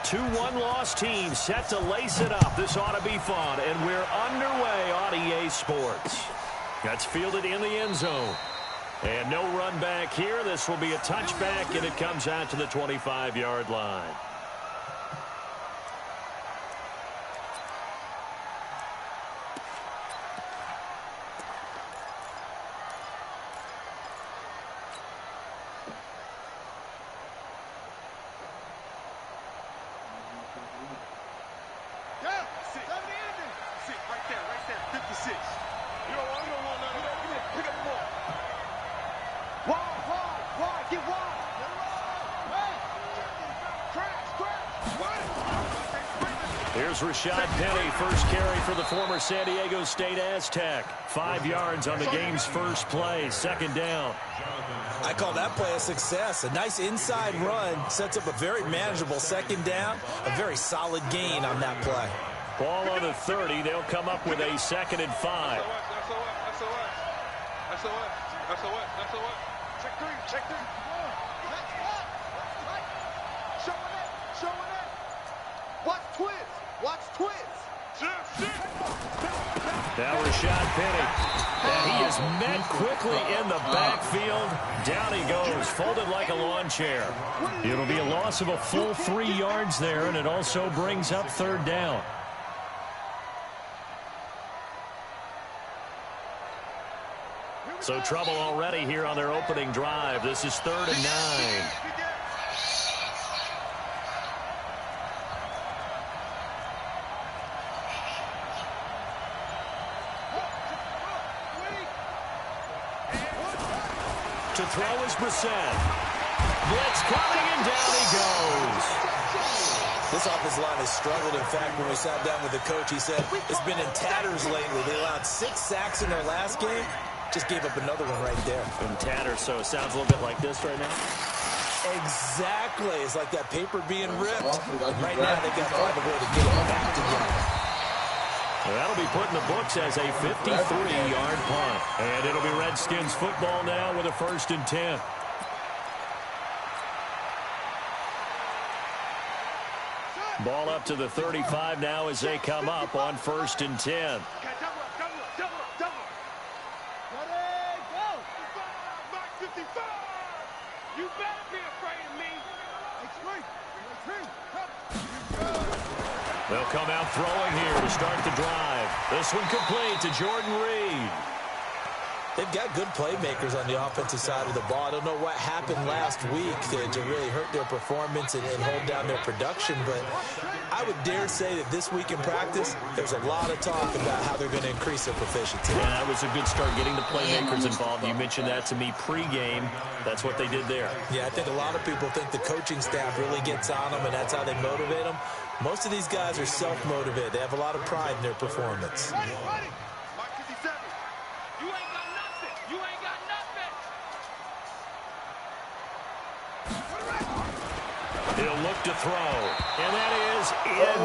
two one-loss teams set to lace it up. This ought to be fun, and we're underway on EA Sports. That's fielded in the end zone. And no run back here. This will be a touchback, and it comes out to the 25-yard line. Here's Rashad Penny, first carry for the former San Diego State Aztec. 5 yards on the game's first play, second down. I call that play a success. A nice inside run sets up a very manageable second down. A very solid gain on that play. Ball on the 30. They'll come up with a 2nd and 5. Check three. Showing it. Watch twins. Now Rashad Penny. And he is met quickly in the backfield. Down he goes, folded like a lawn chair. It'll be a loss of a full 3 yards there, and it also brings up 3rd down. So trouble already here on their opening drive. This is 3rd and 9. To throw is Brissett. Blitz coming, and down he goes. This offensive line has struggled. In fact, when we sat down with the coach, he said it's been in tatters lately. They allowed 6 sacks in their last game. Just gave up another one right there. In tatters, so it sounds a little bit like this right now. Exactly. It's like that paper being ripped. Right now, they got to find a way to get it back together. Well, that'll be put in the books as a 53-yard punt. And it'll be Redskins football now with a 1st and 10. Ball up to the 35 now as they come up on 1st and 10. You better be afraid of me. They'll come out throwing here to start the drive. This one complete to Jordan Reed. They've got good playmakers on the offensive side of the ball. I don't know what happened last week to really hurt their performance and hold down their production, but I would dare say that this week in practice, there's a lot of talk about how they're going to increase their proficiency. Yeah, that was a good start getting the playmakers involved. You mentioned that to me pregame. That's what they did there. Yeah, I think a lot of people think the coaching staff really gets on them, and that's how they motivate them. Most of these guys are self-motivated. They have a lot of pride in their performance. He'll look to throw, and that is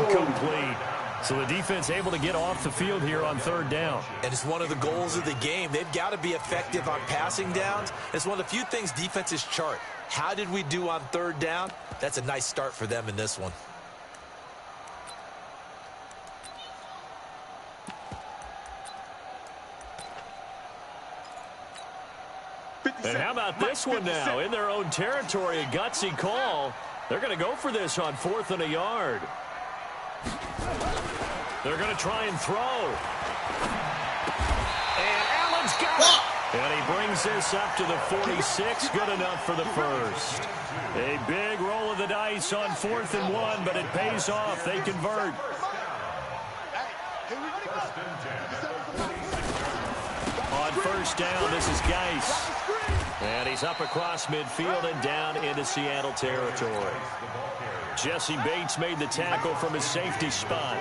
incomplete. So the defense able to get off the field here on 3rd down. And it's one of the goals of the game. They've got to be effective on passing downs. It's one of the few things defenses chart. How did we do on 3rd down? That's a nice start for them in this one. And how about this one now? In their own territory, a gutsy call. They're going to go for this on 4th and a yard. They're going to try and throw. And Allen's got it. And he brings this up to the 46. Good enough for the first. A big roll of the dice on 4th and 1, but it pays off. They convert. On 1st down, this is Geis. And he's up across midfield and down into Seattle territory. Jesse Bates made the tackle from his safety spot.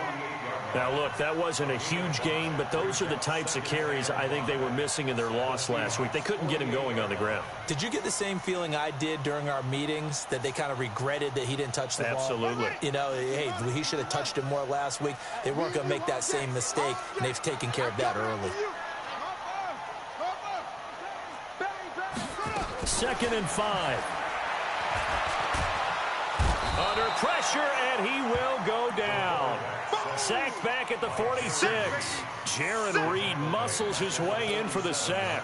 Now, look, that wasn't a huge gain, but those are the types of carries I think they were missing in their loss last week. They couldn't get him going on the ground. Did you get the same feeling I did during our meetings, that they kind of regretted that he didn't touch the ball? Absolutely. You know, hey, he should have touched it more last week. They weren't going to make that same mistake, and they've taken care of that early. 2nd and 5. under pressure, and he will go down. Sacked back at the 46. Jaron Reed muscles his way in for the sack.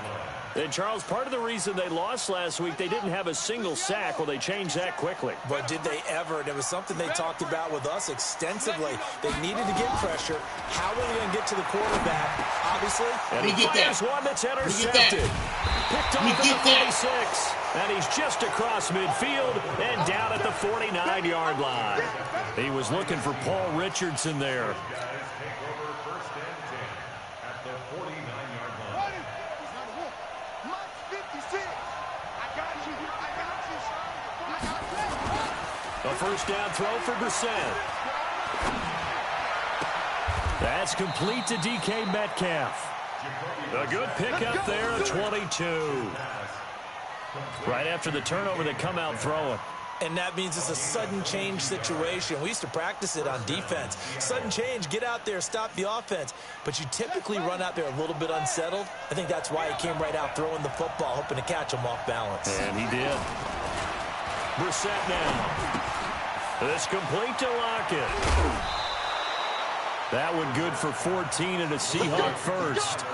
And, Charles, part of the reason they lost last week, they didn't have a single sack. Well, they changed that quickly. But did they ever? And it was something they talked about with us extensively. They needed to get pressure. How are they going to get to the quarterback? Obviously. And he fires one that's intercepted. Picked off at the 46. And he's just across midfield and down at the 49-yard line. He was looking for Paul Richardson there. A first down throw for Brissett. That's complete to DK Metcalf. A good pickup there at 22. Right after the turnover, they come out throwing. And that means it's a sudden change situation. We used to practice it on defense. Sudden change, get out there, stop the offense. But you typically run out there a little bit unsettled. I think that's why he came right out throwing the football, hoping to catch him off balance. And he did. Brissett now. It's complete to Lockett. That one good for 14 and a Seahawk first.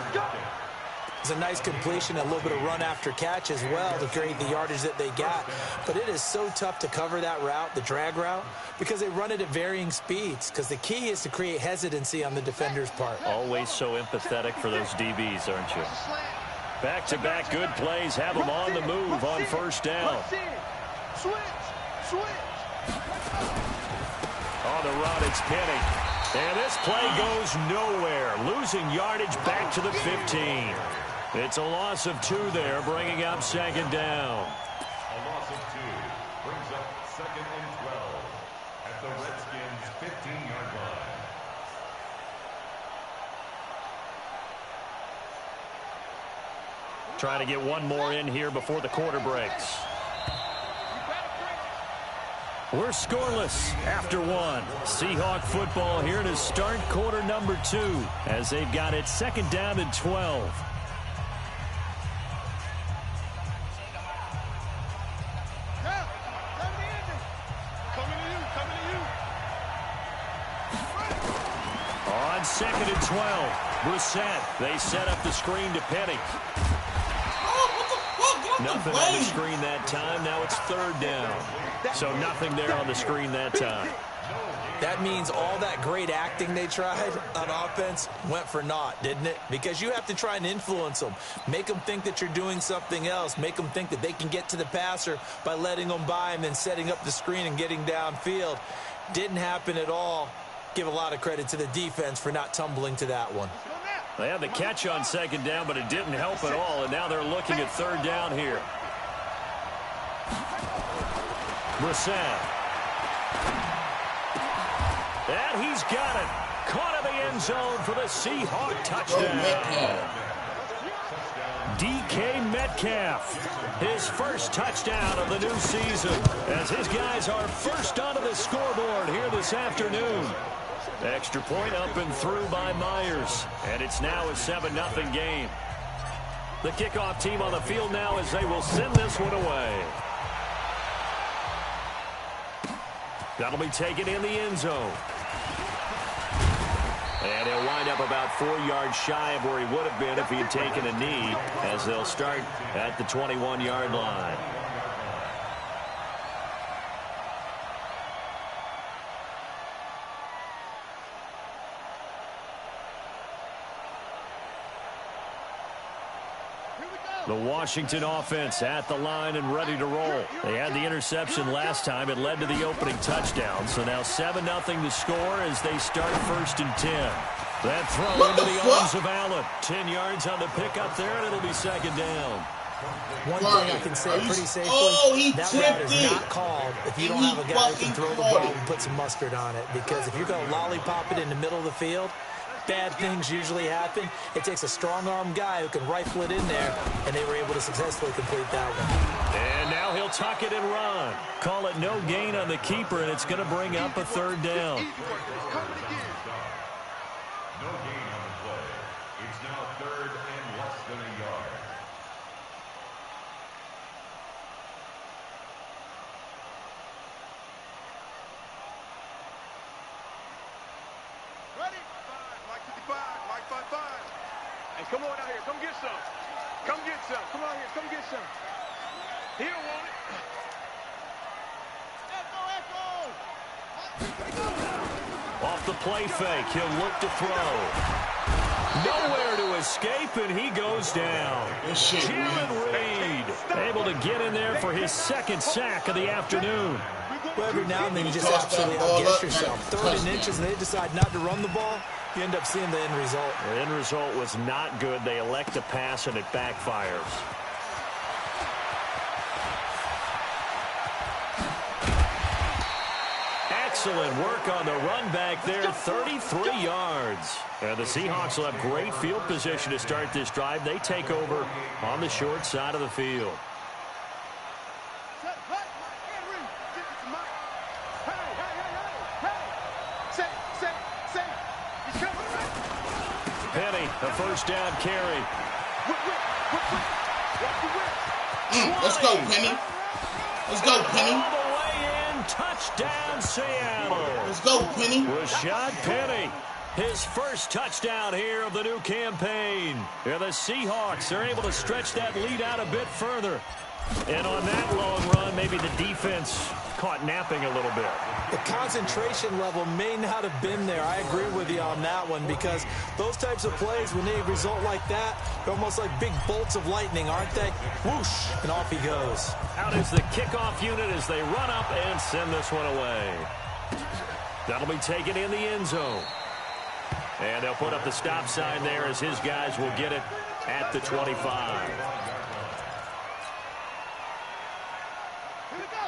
It's a nice completion, a little bit of run after catch as well to create the yardage that they got. But it is so tough to cover that route, the drag route, because they run it at varying speeds. Because the key is to create hesitancy on the defender's part. Always so empathetic for those DBs, aren't you? Back-to-back good plays have them on the move on first down. On the run, it's Penny. And this play goes nowhere. Losing yardage back to the 15. It's a loss of 2 there, bringing up second down. A loss of 2 brings up second and 12 at the Redskins' 15-yard line. Trying to get one more in here before the quarter breaks. We're scoreless after 1. Seahawk football here to start quarter number 2 as they've got it second down and 12. On second and 12, Brissett. They set up the screen to Penny. Nothing on the screen that time. Now it's third down. So nothing there on the screen that time. That means all that great acting they tried on offense went for naught, didn't it? Because you have to try and influence them. Make them think that you're doing something else. Make them think that they can get to the passer by letting them by him and setting up the screen and getting downfield. Didn't happen at all. Give a lot of credit to the defense for not tumbling to that one. They had the catch on second down, but it didn't help at all, and now they're looking at third down here. Brissett. And he's got it. Caught in the end zone for the Seahawk touchdown. DK Metcalf. His first touchdown of the new season as his guys are first onto the scoreboard here this afternoon. Extra point up and through by Myers. And it's now a 7-0 game. The kickoff team on the field now as they will send this one away. That'll be taken in the end zone. And he'll wind up about 4 yards shy of where he would have been if he had taken a knee, as they'll start at the 21-yard line. The Washington offense at the line and ready to roll. They had the interception last time. It led to the opening touchdown. So now 7-0 to score as they start first and 10. That throw into the arms of Allen. 10 yards on the pickup there, and it'll be second down. One thing I can say pretty safely, that route is not called if you don't have a guy who can throw the ball and put some mustard on it. Because if you're going to lollipop it in the middle of the field, bad things usually happen. It takes a strong-arm guy who can rifle it in there, and they were able to successfully complete that one. And now he'll tuck it and run. Call it no gain on the keeper, and it's going to bring up a third down. No gain on the play. It's now third and less than a yard. Hey, come on out here. Come get some. Come get some. Come out here. Come get some. He don't want it. Off the play fake, he'll look to throw. Nowhere to escape, and he goes down. Jalen Reed able to get in there for his second sack of the afternoon. Well, every now and then you just absolutely outguess yourself. 3rd and inches, and they decide not to run the ball. You end up seeing the end result. The end result was not good. They elect to pass, and it backfires. Excellent work on the run back there, 33 yards. And the Seahawks will have great field position to start this drive. They take over on the short side of the field. Penny, a first down carry. Let's go, Penny. Let's go, Penny. All the way in, touchdown, Seattle. Let's go, Penny. Rashad Penny, his first touchdown here of the new campaign. And the Seahawks are able to stretch that lead out a bit further. And on that long run, maybe the defense caught napping a little bit. The concentration level may not have been there. I agree with you on that one, because those types of plays, when they result like that, they're almost like big bolts of lightning, aren't they? Whoosh, and off he goes. Out is the kickoff unit as they run up and send this one away. That'll be taken in the end zone. And they'll put up the stop sign there as his guys will get it at the 25.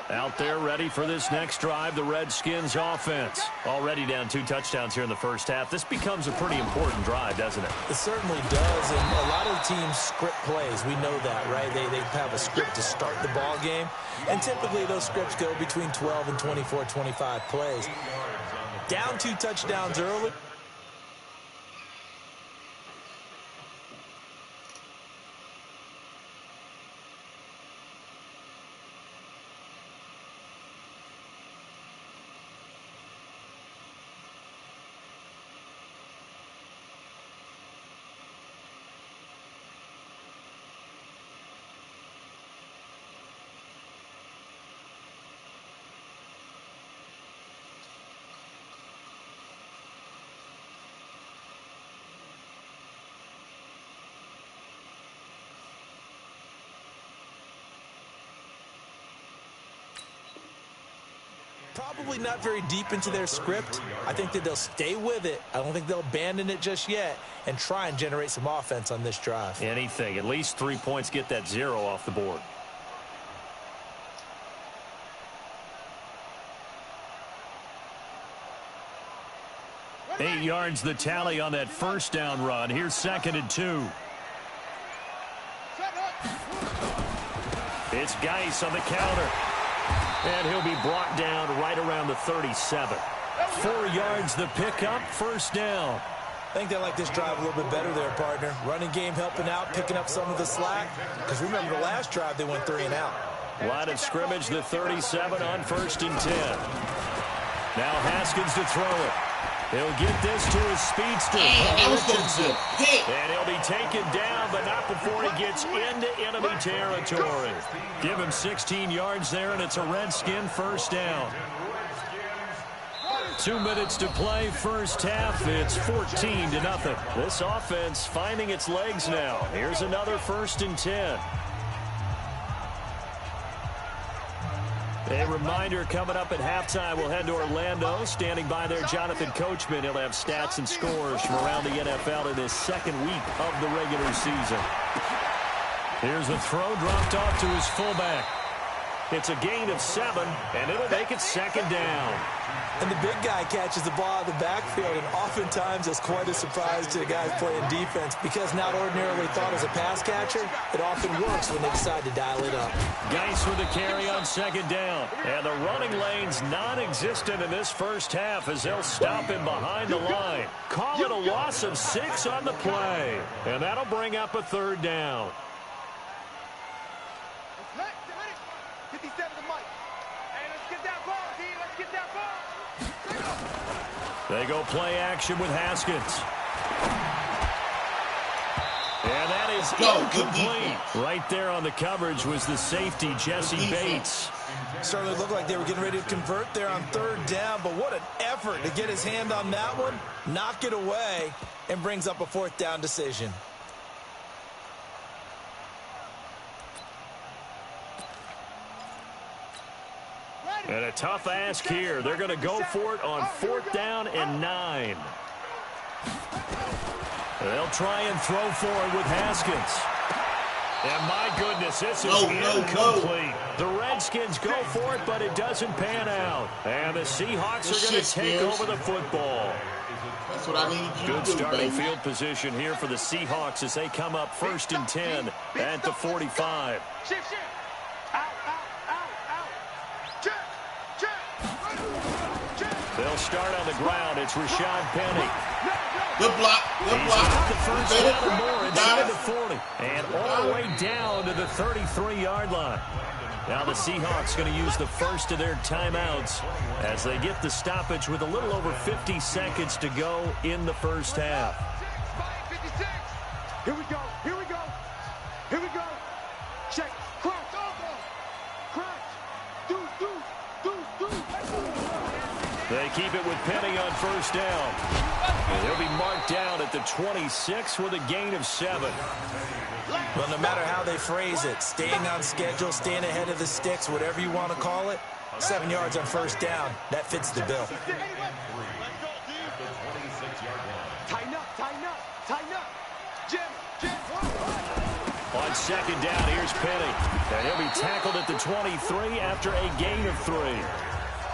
Out there ready for this next drive, the Redskins offense. Already down 2 touchdowns here in the first half. This becomes a pretty important drive, doesn't it? It certainly does, and a lot of the teams script plays. We know that, right? They have a script to start the ball game, and typically those scripts go between 12 and 24, 25 plays. Down 2 touchdowns early. Probably not very deep into their script. I think that they'll stay with it. I don't think they'll abandon it just yet and try and generate some offense on this drive. Anything. At least 3 points, get that 0 off the board. Eight yards the tally on that first down run. Here's 2nd and 2. It's Geis on the counter. And he'll be brought down right around the 37. 4 yards the pickup, first down. I think they like this drive a little bit better there, partner. Running game helping out, picking up some of the slack. Because remember, the last drive they went 3 and out. Line of scrimmage, the 37 on 1st and 10. Now Haskins to throw it. He'll get this to his speedster. And he'll be taken down, but not before he gets into enemy territory. Give him 16 yards there, and it's a Redskin first down. 2 minutes to play, first half. It's 14-0. This offense finding its legs now. Here's another 1st and 10. A reminder, coming up at halftime, we'll head to Orlando. Standing by there, Jonathan Coachman. He'll have stats and scores from around the NFL in his 2nd week of the regular season. Here's the throw, dropped off to his fullback. It's a gain of 7, and it'll make it 2nd down. And the big guy catches the ball out of the backfield, and oftentimes it's quite a surprise to the guys playing defense, because not ordinarily thought as a pass catcher, it often works when they decide to dial it up. Geis with a carry on 2nd down. And the running lane's non-existent in this first half as they'll stop him behind the line. Call it a loss of 6 on the play. And that'll bring up a 3rd down. They go play action with Haskins. And that is incomplete. Right there on the coverage was the safety, Jesse Bates. Certainly looked like they were getting ready to convert there on third down, but what an effort to get his hand on that one, knock it away, and brings up a fourth down decision. And a tough ask here. They're going to go for it on 4th down and 9. They'll try and throw for it with Haskins. And my goodness, this is incomplete. The Redskins go for it, but it doesn't pan out. And the Seahawks are going to take over the football. That's what I need you Good to do, starting baby. field position here for the Seahawks as they come up 1st and 10 at the 45. They'll start on the ground. It's Rashad Penny. Good block. Good He's block. got the first Good. down and more inside Got the it. 40. And all the way down to the 33-yard line. Now the Seahawks going to use the first of their timeouts as they get the stoppage with a little over 50 seconds to go in the first half. Here we go. Here we go. Here we go. Check. Crouch. Crouch. Do. They keep it with Penny on first down. And he'll be marked down at the 26 with a gain of 7. Well, no matter how they phrase it, staying on schedule, staying ahead of the sticks, whatever you want to call it, 7 yards on first down, that fits the bill. Tighten up. Jim. On second down, here's Penny. And he'll be tackled at the 23 after a gain of 3.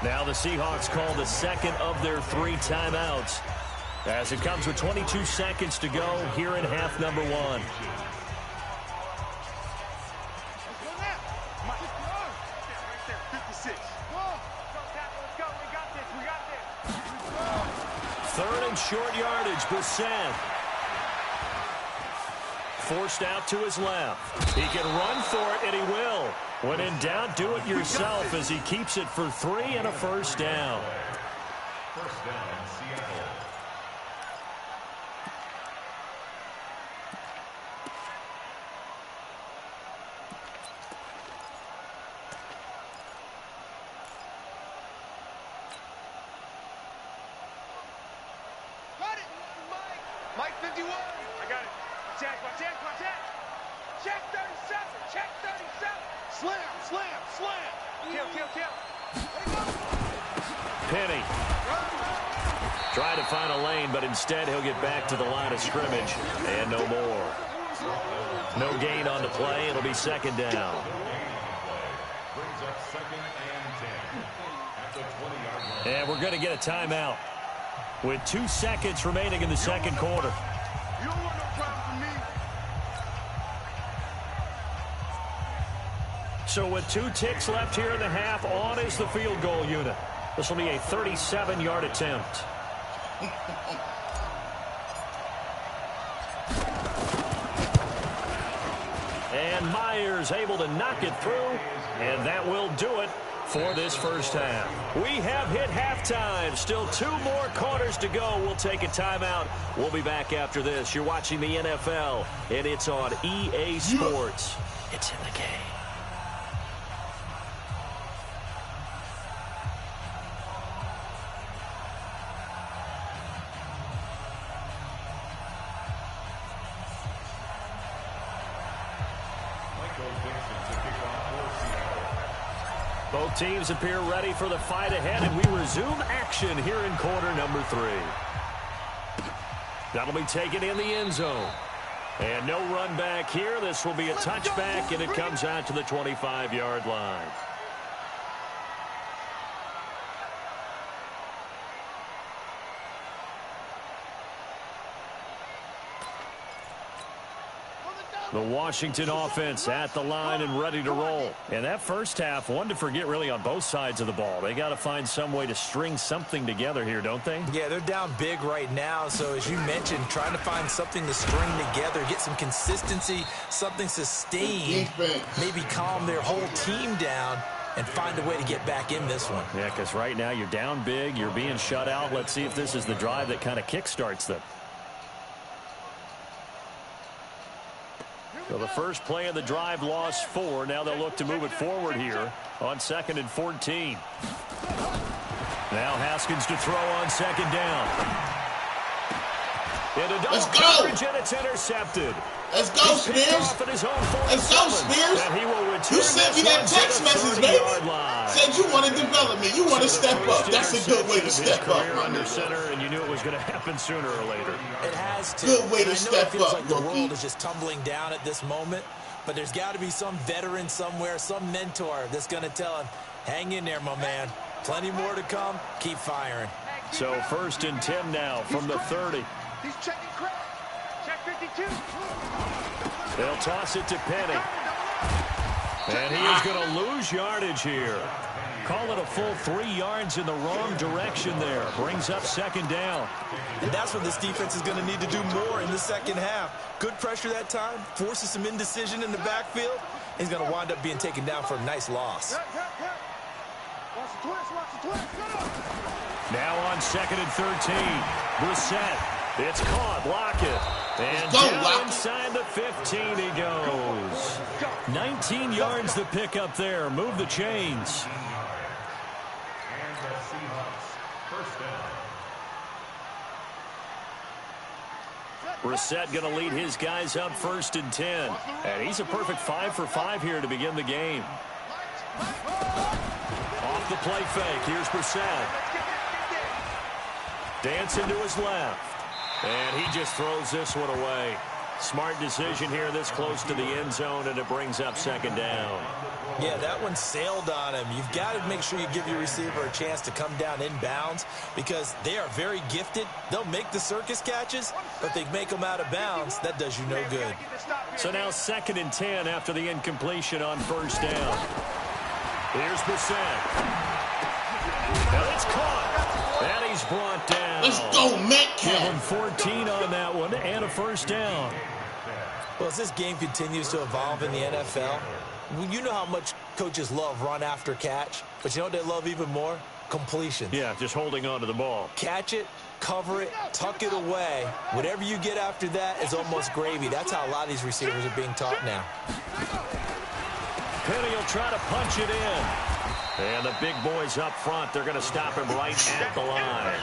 Now the Seahawks call the second of their 3 timeouts as it comes with 22 seconds to go here in half number 1. Third and short yardage, Brissett. Forced out to his left. He can run for it, and he will. When in doubt, do it yourself as he keeps it for 3 and a first down. First down, Seattle. Got it. Mike 51. I got it. Check. Check 37. Slam. Kill. Penny. Trying to find a lane, but instead he'll get back to the line of scrimmage. And no more. No gain on the play. It'll be second down. Brings up 2nd and 10 at the 20-yard line. And we're going to get a timeout with 2 seconds remaining in the second quarter. You don't want no problem from me. So with 2 ticks left here in the half, on is the field goal unit. This will be a 37-yard attempt. And Myers able to knock it through, and that will do it for this first half. We have hit halftime. Still 2 more quarters to go. We'll take a timeout. We'll be back after this. You're watching the NFL, and it's on EA Sports. It's in the game. Both teams appear ready for the fight ahead, and we resume action here in quarter number 3. That'll be taken in the end zone. And no run back here. This will be a touchback, and it comes out to the 25-yard line. The Washington offense at the line and ready to roll. And that first half, one to forget really on both sides of the ball. They got to find some way to string something together here, don't they? Yeah, they're down big right now. So as you mentioned, trying to find something to string together, get some consistency, something sustained, maybe calm their whole team down and find a way to get back in this one. Yeah, because right now you're down big, you're being shut out. Let's see if this is the drive that kind of kickstarts them. Well, the first play of the drive lost 4. Now they'll look to move it forward here on 2nd and 14. Now Haskins to throw on 2nd down. Into double coverage, and it's intercepted. Let's go, Spears. Let's go, Spears. You sent me that text message, baby. Said you want to develop me. You want to step up. That's a good way to step up, my under center, and you knew it was going to happen sooner or later. It has to. Good way to step up, like the world is just tumbling down at this moment, but there's got to be some veteran somewhere, some mentor that's going to tell him, hang in there, my man. Plenty more to come. Keep firing. So 1st and 10 now from the 30. He's checking crack. Check 52. They'll toss it to Penny. And he is going to lose yardage here. Call it a full 3 yards in the wrong direction there. Brings up 2nd down. And that's what this defense is going to need to do more in the second half. Good pressure that time. Forces some indecision in the backfield. He's going to wind up being taken down for a nice loss. Now on 2nd and 13. Brissett. It's caught. Lockett. And down inside the 15 he goes. 19 yards to pick up there. Move the chains. And the Seahawks, 1st down. Brissett going to lead his guys up 1st and 10. And he's a perfect 5 for 5 here to begin the game. Off the play fake. Here's Brissett. Dancing to his left. And he just throws this one away. Smart decision here this close to the end zone, and it brings up 2nd down. Yeah, that one sailed on him. You've got to make sure you give your receiver a chance to come down inbounds because they are very gifted. They'll make the circus catches, but if they make them out of bounds, that does you no good. So now 2nd and 10 after the incompletion on 1st down. Here's Brissett. Now it's caught. And he's brought down. Let's go, Metcalf. Give him 14 on that one and a 1st down. Well, as this game continues to evolve in the NFL, you know how much coaches love run after catch, but you know what they love even more? Completions. Yeah, just holding on to the ball. Catch it, cover it, tuck it away. Whatever you get after that is almost gravy. That's how a lot of these receivers are being taught now. Penny will try to punch it in. And the big boys up front, they're going to stop him right at the line.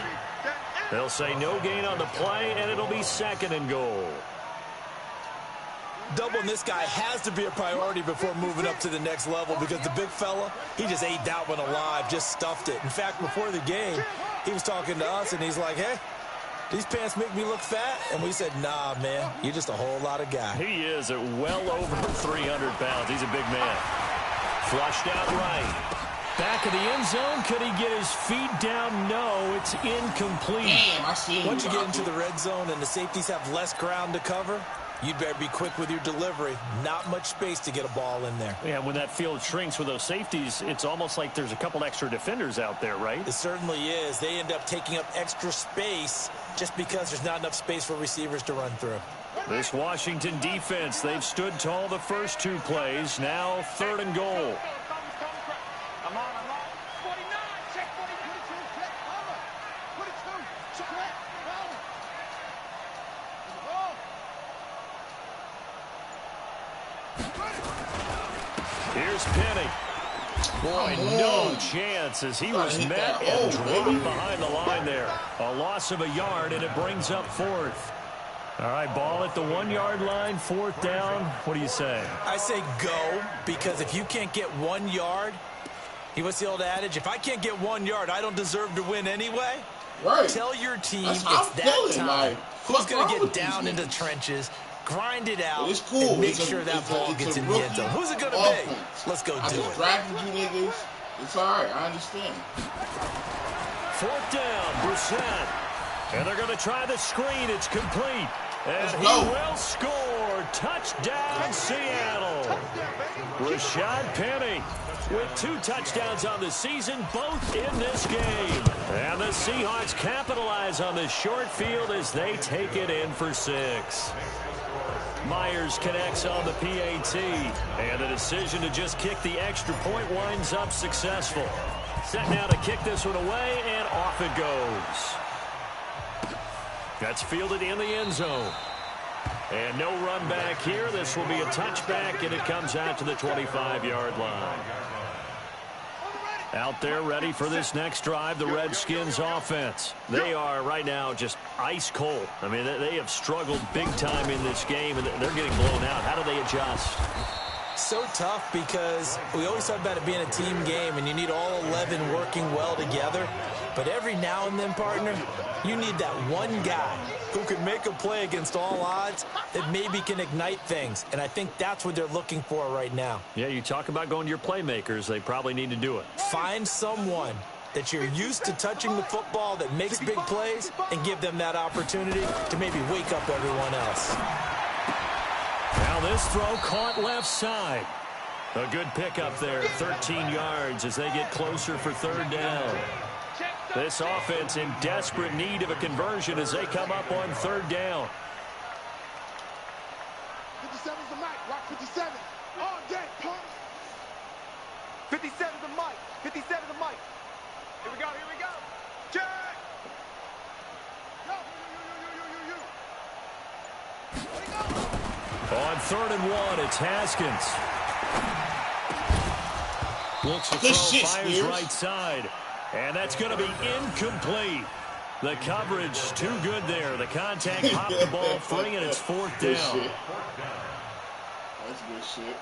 They'll say no gain on the play, and it'll be 2nd and goal. Doubling this guy has to be a priority before moving up to the next level because the big fella, he just ate that one alive, just stuffed it. In fact, before the game, he was talking to us, and he's like, hey, these pants make me look fat? And we said, nah, man, you're just a whole lot of guy. He is at well over 300 pounds. He's a big man. Flushed out right. Back of the end zone. Could he get his feet down? No, it's incomplete. Damn, I see. Once you get into the red zone and the safeties have less ground to cover, you'd better be quick with your delivery. Not much space to get a ball in there. Yeah, when that field shrinks with those safeties, it's almost like there's a couple extra defenders out there, right? It certainly is. They end up taking up extra space just because there's not enough space for receivers to run through. This Washington defense, they've stood tall the first 2 plays. Now 3rd and goal. I'm on. 49, check 42, check cover. 42, check cover. Here's Penny. Boy, no chance as he was met and dropped behind the line there. A loss of a yard, and it brings up 4th. All right, ball at the 1-yard line, 4th down. What do you say? I say go, because if you can't get 1 yard, what's the old adage? If I can't get 1 yard, I don't deserve to win anyway. Right. Tell your team That's it's that time. Like, who's going to get down into the trenches, grind it out, and make sure that ball gets in the end zone. Who's it going to be? Let's go do it. Drafted you niggas. It's all right. I understand. 4th down, Brissett. And they're going to try the screen. It's complete. And he will score. Touchdown, Seattle. Rashad Penny with 2 touchdowns on the season, both in this game. And the Seahawks capitalize on this short field as they take it in for 6. Myers connects on the PAT. And the decision to just kick the extra point winds up successful. Set now to kick this one away, and off it goes. That's fielded in the end zone. And no run back here. This will be a touchback, and it comes out to the 25-yard line. Out there ready for this next drive, the Redskins offense. They are right now just ice cold. I mean, they have struggled big time in this game, and they're getting blown out. How do they adjust? So tough because we always talk about it being a team game, and you need all 11 working well together. But every now and then, partner, you need that one guy who can make a play against all odds that maybe can ignite things. And I think that's what they're looking for right now. Yeah, you talk about going to your playmakers. They probably need to do it. Find someone that you're used to touching the football that makes big plays and give them that opportunity to maybe wake up everyone else. Now this throw caught left side. A good pickup there, 13 yards as they get closer for third down. This offense in desperate need of a conversion as they come up on third down. 57's the mic. Watch 57. All day, punk. 57's the mic. 57's the mic. Here we go. Here we go. Check. Yo. On 3rd and 1, it's Haskins. Looks to throw, fires right side. And that's going to be incomplete. The coverage too good there. The contact popped the ball free, and it's 4th down. That's good shit.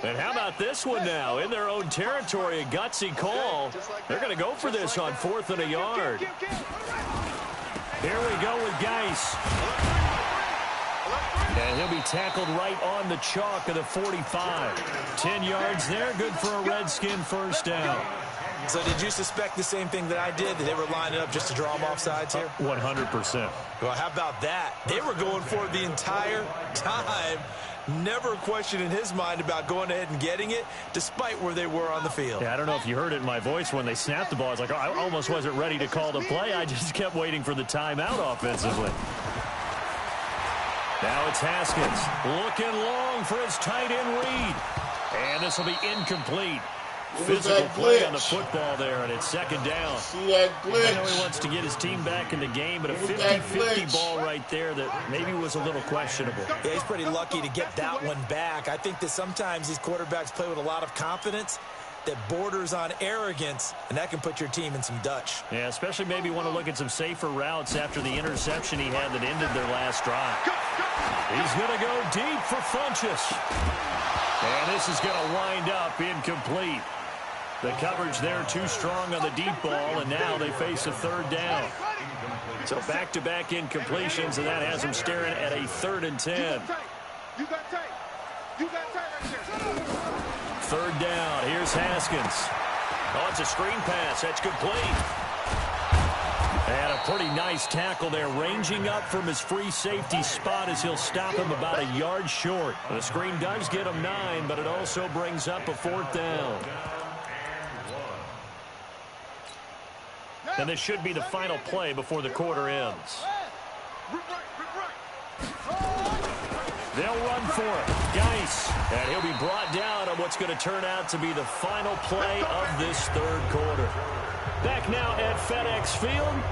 And how about this one now? In their own territory, a gutsy call. They're going to go for this on 4th and a yard. Here we go with Geis. And he'll be tackled right on the chalk of the 45. 10 yards there, good for a Redskin first down. So did you suspect the same thing that I did, that they were lining up just to draw them off sides here? 100%. Well, how about that? They were going for it the entire time. Never a question in his mind about going ahead and getting it, despite where they were on the field. Yeah, I don't know if you heard it in my voice when they snapped the ball. I was like, oh, I almost wasn't ready to call the play. I just kept waiting for the timeout offensively. Now it's Haskins looking long for his tight end read. And this will be incomplete. Physical play on the football there, and it's 2nd down. See that glitch? I know he wants to get his team back in the game, but a 50-50 ball right there that maybe was a little questionable. Yeah, he's pretty lucky to get that one back. I think that sometimes these quarterbacks play with a lot of confidence that borders on arrogance, and that can put your team in some Dutch. Yeah, especially maybe want to look at some safer routes after the interception he had that ended their last drive. He's going to go deep for Funchess. And this is going to wind up incomplete. The coverage there too strong on the deep ball, and now they face a 3rd down. So back-to-back incompletions, and that has them staring at a 3rd and 10. You got tape. You got tape right there. 3rd down. Here's Haskins. Oh, it's a screen pass. That's complete. And a pretty nice tackle there, ranging up from his free safety spot as he'll stop him about a yard short. The screen does get him 9, but it also brings up a 4th down. And this should be the final play before the quarter ends. They'll run for it. Geis. And he'll be brought down on what's going to turn out to be the final play of this 3rd quarter. Back now at FedEx Field.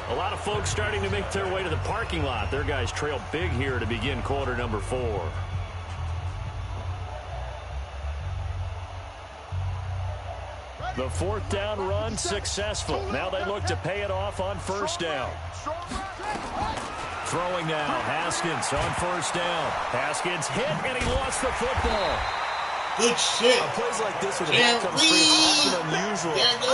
A lot of folks starting to make their way to the parking lot. Their guys trail big here to begin quarter number 4. The 4th down run successful. Now they look to pay it off on 1st down. Throwing now, Haskins on 1st down. Haskins hit, and he lost the football. Good shit. Plays like this with an outcome free is often unusual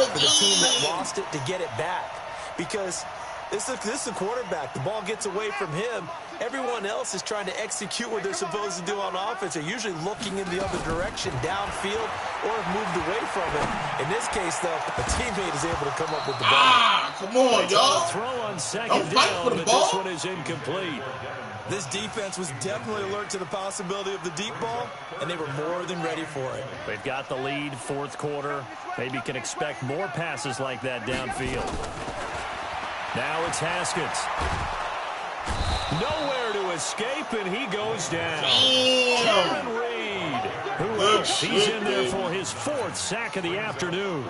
for the team that lost it to get it back. Because this is a quarterback. The ball gets away from him. Everyone else is trying to execute what they're supposed to do on offense. They're usually looking in the other direction, downfield, or have moved away from it. In this case, though, a teammate is able to come up with the ball. Come on, y'all. Throw on 2nd down, but this one is incomplete. This defense was definitely alert to the possibility of the deep ball, and they were more than ready for it. They've got the lead, 4th quarter. Maybe can expect more passes like that downfield. Now it's Haskins. Nowhere to escape, and he goes down. Kevin Reed, who else? He's in there for his 4th sack of the afternoon.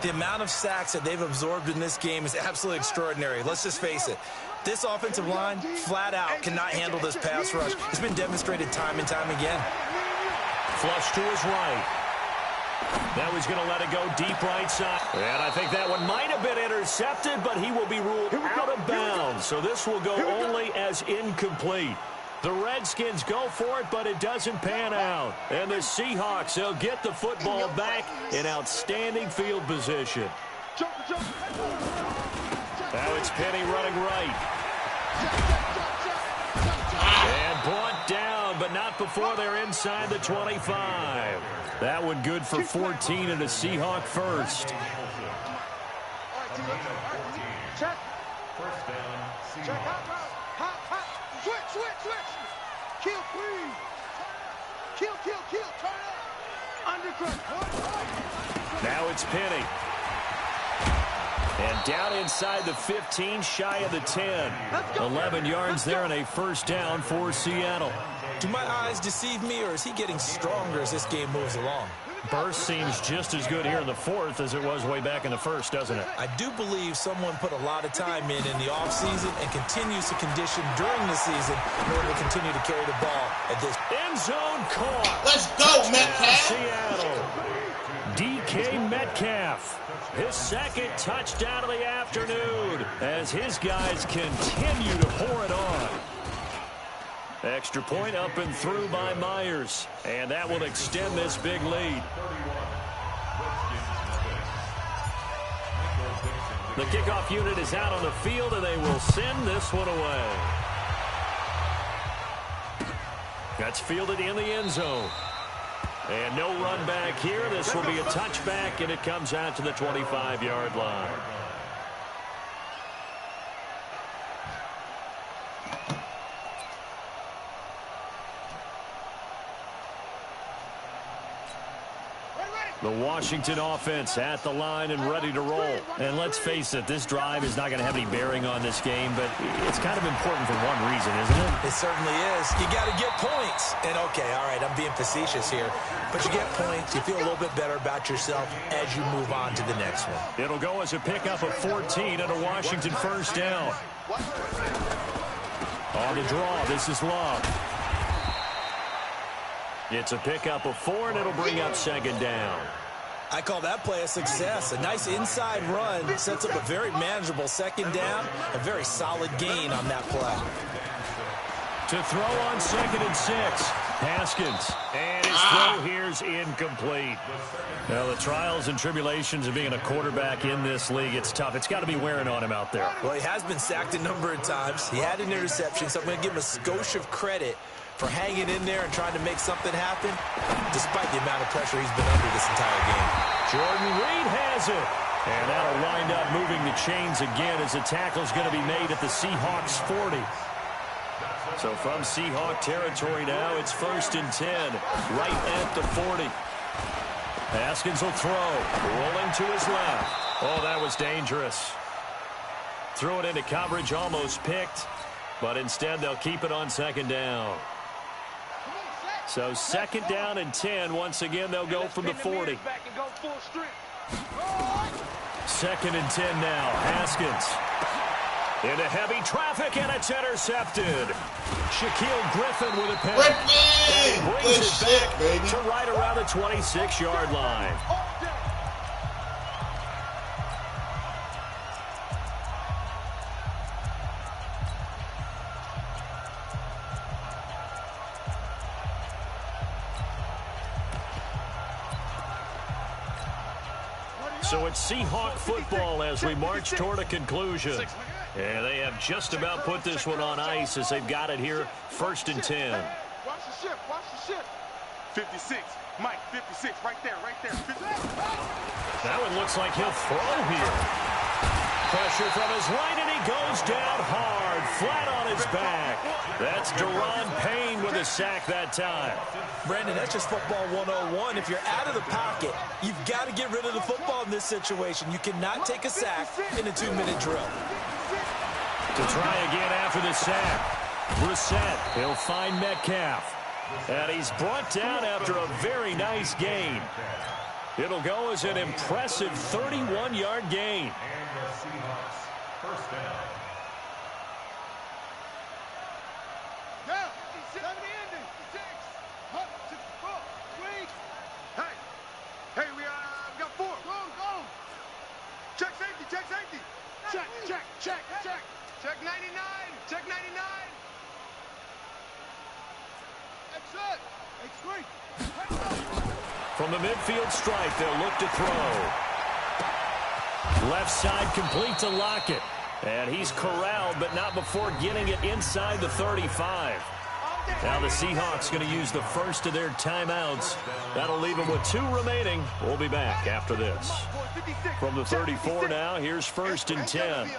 The amount of sacks that they've absorbed in this game is absolutely extraordinary. Let's just face it. This offensive line, flat out, cannot handle this pass rush. It's been demonstrated time and time again. Flush to his right. Now he's going to let it go deep right side. And I think that one might have been intercepted, but he will be ruled out of bounds. So this will go only as incomplete. The Redskins go for it, but it doesn't pan out. And the Seahawks, they'll get the football back in outstanding field position. Now it's Penny running right. And brought down, but not before they're inside the 25. That one good for 14 and a Seahawk first. Check. First down, Seahawks. Switch. Kill, please. Kill. Turn up. Undercut. Now it's Penny. And down inside the 15, shy of the 10. 11 yards there and a first down for Seattle. Do my eyes deceive me, or is he getting stronger as this game moves along? Burst seems just as good here in the fourth as it was way back in the first, doesn't it? I do believe someone put a lot of time in the offseason and continues to condition during the season in order to continue to carry the ball at this. End zone caught. Let's go, Metcalf. Seattle. DK Metcalf. His second touchdown of the afternoon as his guys continue to pour it on. Extra point up and through by Myers. And that will extend this big lead. The kickoff unit is out on the field, and they will send this one away. That's fielded in the end zone. And no run back here. This will be a touchback, and it comes out to the 25-yard line. The Washington offense at the line and ready to roll. And let's face it, this drive is not going to have any bearing on this game, but it's kind of important for one reason, isn't it? It certainly is. You got to get points. And, okay, all right, I'm being facetious here. But you get points, you feel a little bit better about yourself as you move on to the next one. It'll go as a pickup of 14 and a Washington first down. On the draw, this is Love. It's a pickup of 4, and it'll bring up second down. I call that play a success. A nice inside run sets up a very manageable second down. A very solid gain on that play. To throw on 2nd and 6. Haskins. And his throw here's incomplete. Now, the trials and tribulations of being a quarterback in this league, it's tough. It's got to be wearing on him out there. Well, he has been sacked a number of times. He had an interception, so I'm going to give him a skosh of credit for hanging in there and trying to make something happen, despite the amount of pressure he's been under this entire game. Jordan Reed has it. And that'll wind up moving the chains again as the tackle's going to be made at the Seahawks 40. So from Seahawk territory now, it's 1st and 10, right at the 40. Haskins will throw, rolling to his left. Oh, that was dangerous. Threw it into coverage, almost picked, but instead they'll keep it on 2nd down. So 2nd down and 10. Once again, they'll go from the 40. 2nd and 10 now. Haskins. Into heavy traffic, and it's intercepted. Shaquille Griffin with a penalty. And he brings it back baby. To right around the 26-yard line. So it's Seahawk football as we march toward a conclusion. And they have just about put this one on ice as they've got it here, 1st and 10. Watch the shift, watch the shift. 56, Mike, 56, right there, 56. That one looks like he'll throw here. Pressure from his right, and he goes down hard, flat on his back. That's Deron Payne with a sack that time. Brandon, that's just football 101. If you're out of the pocket, you've got to get rid of the football in this situation. You cannot take a sack in a 2-minute drill. To try again after the sack. Brissett, he'll find Metcalf. And he's brought down after a very nice gain. It'll go as an impressive 31-yard gain. And the Seahawks first down. Down. 70 ending. 6. Up. 6. 4. 3. Hey, we got 4. Go. Check safety. Check. Check 99. Check 99. Exit. From the midfield stripe, they'll look to throw. Left side complete to Lockett. And he's corralled, but not before getting it inside the 35. Now the Seahawks going to use the first of their timeouts. That'll leave them with 2 remaining. We'll be back after this. From the 34 now, here's 1st and 10.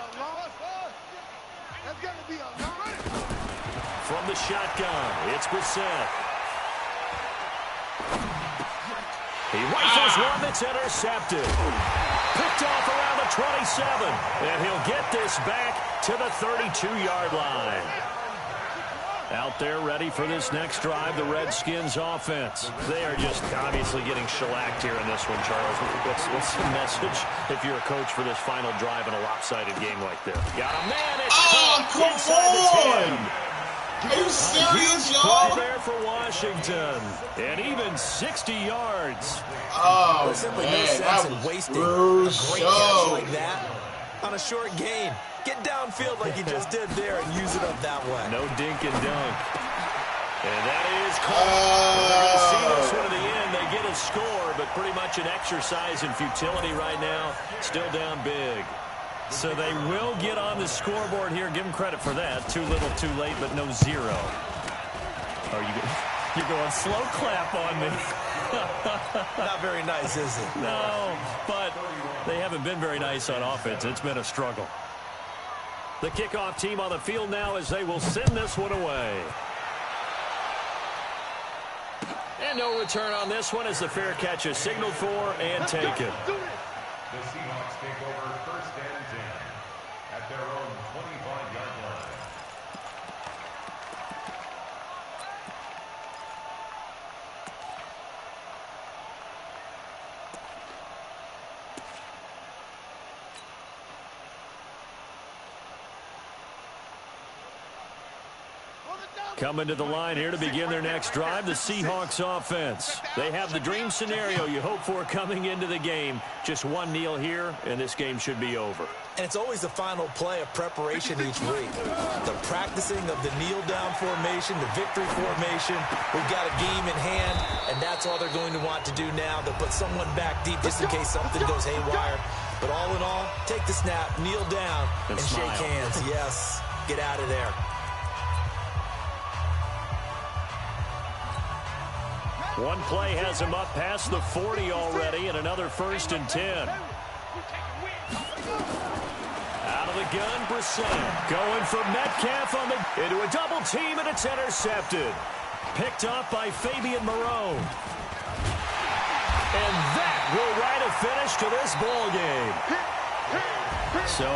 From the shotgun, it's Brissett. He rifles one that's intercepted. Picked off around the 27. And he'll get this back to the 32-yard line. Out there ready for this next drive, the Redskins offense. They are just obviously getting shellacked here in this one, Charles. What's the message if you're a coach for this final drive in a lopsided game like this? Got a man. It's come inside on. the 10. Are you serious, Play y'all? there for Washington. And even 60 yards. Oh, There's simply no man, sense in wasting a great catch like that on a short gain. Get downfield like you just did there and use it up that way. No dink and dunk. And that is caught. They're going to see this one to the end. They get a score, but pretty much an exercise in futility right now. Still down big. So they will get on the scoreboard here. Give them credit for that. Too little, too late, but no 0. You're going slow clap on me. Not very nice, is it? No, but they haven't been very nice on offense. It's been a struggle. The kickoff team on the field now as they will send this one away. And no return on this one as the fair catch is signaled for and taken. The Seahawks take over 1st and 10 at their own 25-yard line. Coming to the line here to begin their next drive, the Seahawks offense. They have the dream scenario you hope for coming into the game. Just one kneel here, and this game should be over. And it's always the final play of preparation each week. The practicing of the kneel-down formation, the victory formation. We've got a game in hand, and that's all they're going to want to do now. They'll put someone back deep just in case something goes haywire. But all in all, take the snap, kneel down, and shake hands. Yes, get out of there. One play has him up past the 40 already, and another 1st and 10. Out of the gun, Brissett. Going for Metcalf into a double team, and it's intercepted. Picked off by Fabian Moreau. And that will write a finish to this ball game. So